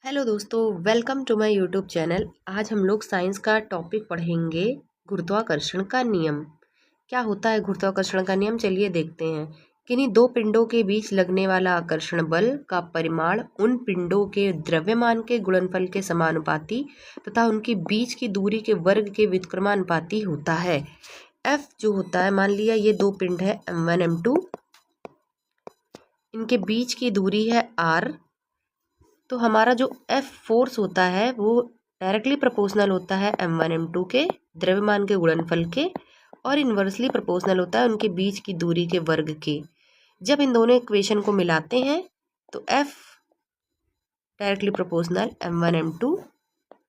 Hello दोस्तों, welcome to my YouTube channel. आज हम लोग साइंस का टॉपिक पढ़ेंगे, गुरुत्वाकर्षण का नियम। क्या होता है गुरुत्वाकर्षण का नियम? चलिए देखते हैं। किन्हीं दो पिंडों के बीच लगने वाला आकर्षण बल का परिमाण उन पिंडों के द्रव्यमान के गुणनफल के समानुपाती तथा उनके बीच की दूरी के वर्ग के व्युत्क्रमानुपाती होता है। F जो होता है, मान लिया ये दो पिंड है M1 M2, इनके बीच की दूरी है R। तो हमारा जो F फोर्स होता है वो डायरेक्टली प्रोपोर्शनल होता है M1 M2 के द्रव्यमान के गुणनफल के, और इन्वर्सली प्रोपोर्शनल होता है उनके बीच की दूरी के वर्ग के। जब इन दोनों इक्वेशन को मिलाते हैं तो F directly proportional M1 M2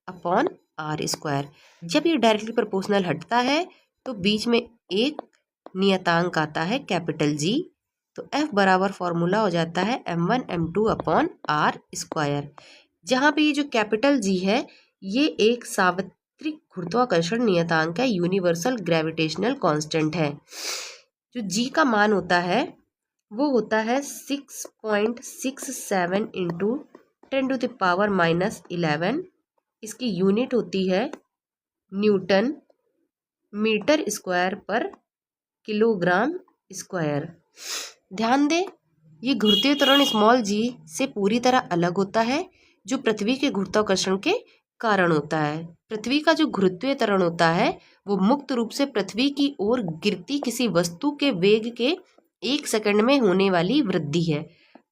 upon R square. जब ये डायरेक्टली प्रोपोर्शनल हटता है तो बीच में एक नियतांक आता है कैपिटल G। तो F बराबर फॉर्मूला हो जाता है M1 M2 upon R square. जहाँ पे ये जो कैपिटल G है ये एक सार्वत्रिक गुरुत्वाकर्षण नियतांक है, यूनिवर्सल ग्रेविटेशनल कांस्टेंट है। जो G का मान होता है वो होता है 6.67 इंटू 10⁻⁻11। इसकी यूनिट होती है न्यूटन मीटर स्क्वायर पर किलोग्राम स्क्वायर। ध्यान दें, ये घूर्णीय त्वरण स्मॉल जी से पूरी तरह अलग होता है, जो पृथ्वी के गुरुत्वाकर्षण के कारण होता है। पृथ्वी का जो घूर्णीय त्वरण होता है वो मुक्त रूप से पृथ्वी की ओर गिरती किसी वस्तु के वेग के 1 सेकंड में होने वाली वृद्धि है।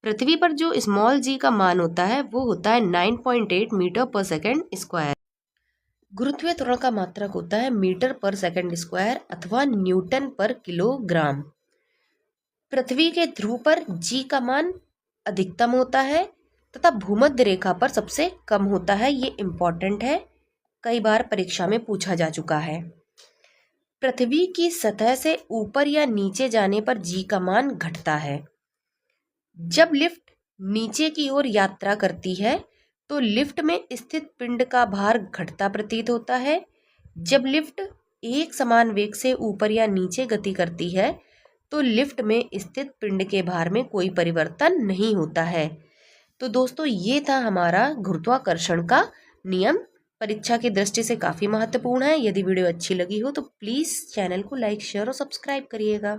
पृथ्वी पर जो स्मॉल जी का मान होता है वो होता है 9.8 मीटर पर सेकंड स्क्वायर। गुरुत्वीय त्वरण का मात्रक होता है मीटर पर सेकंड स्क्वायर अथवा न्यूटन पर किलोग्राम। पृथ्वी के ध्रुव पर G का मान अधिकतम होता है तथा भूमध्य रेखा पर सबसे कम होता है। ये इम्पोर्टेंट है, कई बार परीक्षा में पूछा जा चुका है। पृथ्वी की सतह से ऊपर या नीचे जाने पर G का मान घटता है। जब लिफ्ट नीचे की ओर यात्रा करती है तो लिफ्ट में स्थित पिंड का भार घटता प्रतीत होता है। जब लिफ्ट एक समान वेग से ऊपर या नीचे गति करती है तो लिफ्ट में स्थित पिंड के भार में कोई परिवर्तन नहीं होता है। तो दोस्तों, ये था हमारा गुरुत्वाकर्षण का नियम। परीक्षा की दृष्टि से काफ़ी महत्वपूर्ण है। यदि वीडियो अच्छी लगी हो तो प्लीज़ चैनल को लाइक, शेयर और सब्सक्राइब करिएगा।